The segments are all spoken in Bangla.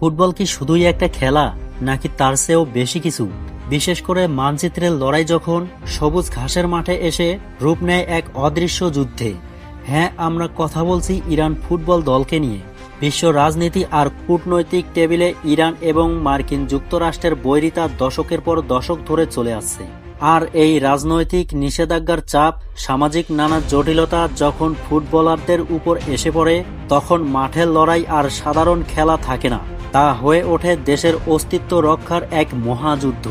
ফুটবল কি শুধুই একটা খেলা, নাকি তার চেয়েও বেশি কিছু? বিশেষ করে মানচিত্রের লড়াই যখন সবুজ ঘাসের মাঠে এসে রূপ নেয় এক অদৃশ্য যুদ্ধে। হ্যাঁ, আমরা কথা বলছি ইরান ফুটবল দলকে নিয়ে। বিশ্ব রাজনীতি আর কূটনৈতিক টেবিলে ইরান এবং মার্কিন যুক্তরাষ্ট্রের বৈরিতা দশকের পর দশক ধরে চলে আসছে। আর এই রাজনৈতিক নিষেধাজ্ঞার চাপ, সামাজিক নানা জটিলতা যখন ফুটবলারদের উপর এসে পড়ে, তখন মাঠের লড়াই আর সাধারণ খেলা থাকে না, তা হয়ে ওঠে দেশের অস্তিত্ব রক্ষার এক মহাযুদ্ধ।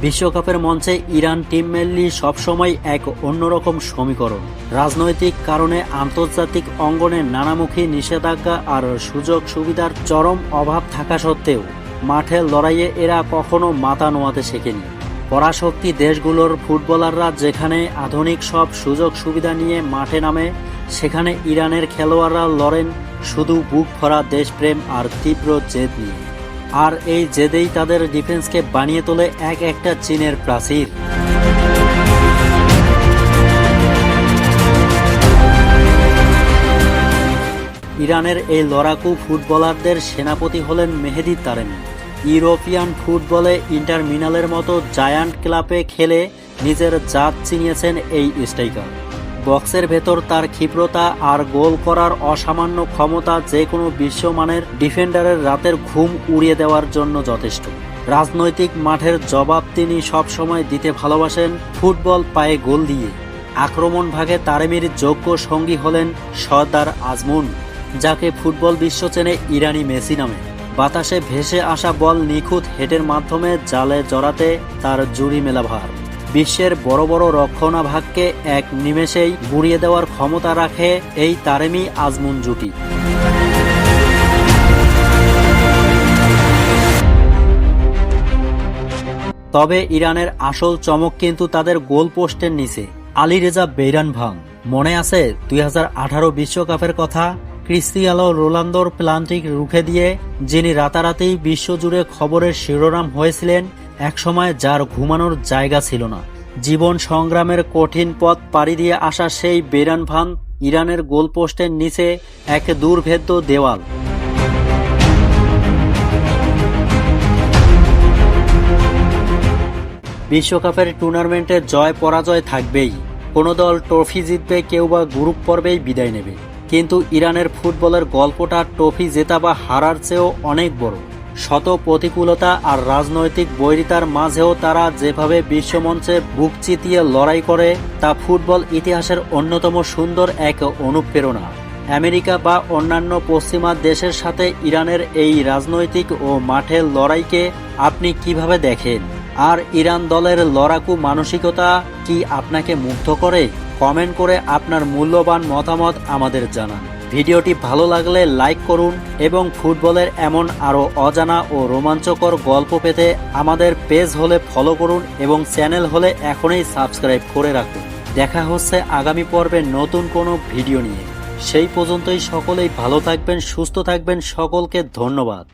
বিশ্বকাপের মঞ্চে ইরান টিম মেনলি সবসময় এক অন্যরকম সমীকরণ। রাজনৈতিক কারণে আন্তর্জাতিক অঙ্গনে নানামুখী নিষেধাজ্ঞা আর সুযোগ সুবিধার চরম অভাব থাকা সত্ত্বেও মাঠের লড়াইয়ে এরা কখনো মাথা নোয়াতে শেখেনি। পরাশক্তি দেশগুলোর ফুটবলাররা যেখানে আধুনিক সব সুযোগ সুবিধা নিয়ে মাঠে নামে, সেখানে ইরানের খেলোয়াড়রা লড়েন শুধু বুক ভরা দেশপ্রেম আর তীব্র জেদ নিয়ে। আর এই জেদেই তাদের ডিফেন্সকে বানিয়ে তোলে এক একটা চীনের প্রাচীর। ইরানের এই লড়াকু ফুটবলারদের সেনাপতি হলেন মেহেদি তারেমি। ইউরোপিয়ান ফুটবলে ইন্টার মিলানের মতো জায়ান্ট ক্লাবে খেলে নিজের জাত চিনিয়েছেন এই স্ট্রাইকার। বক্সের ভেতর তার ক্ষিপ্রতা আর গোল করার অসামান্য ক্ষমতা যে কোনো বিশ্বমানের ডিফেন্ডারের রাতের ঘুম উড়িয়ে দেওয়ার জন্য যথেষ্ট। রাজনৈতিক মাঠের জবাব তিনি সবসময় দিতে ভালোবাসেন ফুটবল পায়ে গোল দিয়ে। আক্রমণ ভাগে তারেমির যোগ্য সঙ্গী হলেন সর্দার আজমুন, যাকে ফুটবল বিশ্ব চেনে ইরানি মেসি নামে। বাতাসে ভেসে আসা বল নিখুঁত হেডের মাধ্যমে জালে জড়াতে তার জুড়ি মেলা ভার। বিশ্বের বড় বড় রক্ষণাভাগকে এক নিমেষেই গুঁড়িয়ে দেওয়ার ক্ষমতা রাখে এই তারেমি আজমুন জুটি। তবে ইরানের আসল চমক কিন্তু তাদের গোল পোস্টের নিচে। আলীরেজা বেইরানভাং, মনে আছে 2018 বিশ্বকাপের কথা? ক্রিস্টিয়ানো রোনালদোর প্লান্টিক রুখে দিয়ে যিনি রাতারাতি বিশ্বজুড়ে খবরের শিরোনাম হয়েছিলেন, একসময় যার ঘুমানোর জায়গা ছিল না। জীবন সংগ্রামের কঠিন পথ পাড়ি দিয়ে আসা সেই বেইরানভাং ইরানের গোলপোস্টের নিচে এক দুর্ভেদ্য দেওয়াল। বিশ্বকাপের টুর্নামেন্টে জয় পরাজয় থাকবেই। কোনো দল ট্রফি জিতবে, কেউ বা গ্রুপ পর্বেই বিদায় নেবে। কিন্তু ইরানের ফুটবলের গল্পটা ট্রফি জেতা বা হারার চেয়েও অনেক বড়। শত প্রতিকূলতা আর রাজনৈতিক বৈরিতার মাঝেও তারা যেভাবে বিশ্বমঞ্চে বুক চিতিয়ে লড়াই করে, তা ফুটবল ইতিহাসের অন্যতম সুন্দর এক অনুপ্রেরণা। আমেরিকা বা অন্যান্য পশ্চিমা দেশের সাথে ইরানের এই রাজনৈতিক ও মাঠের লড়াইকে আপনি কিভাবে দেখেন? আর ইরান দলের লড়াকু মানসিকতা কি আপনাকে মুগ্ধ করে? কমেন্ট করে আপনার মূল্যবান মতামত আমাদের জানান। ভিডিওটি ভালো লাগলে লাইক করুন এবং ফুটবলের এমন আরও অজানা ও রোমাঞ্চকর গল্প পেতে আমাদের পেজ হলে ফলো করুন এবং চ্যানেল হলে এখনই সাবস্ক্রাইব করে রাখুন। দেখা হচ্ছে আগামী পর্বে নতুন কোনো ভিডিও নিয়ে। সেই পর্যন্তই সকলেই ভালো থাকবেন, সুস্থ থাকবেন। সকলকে ধন্যবাদ।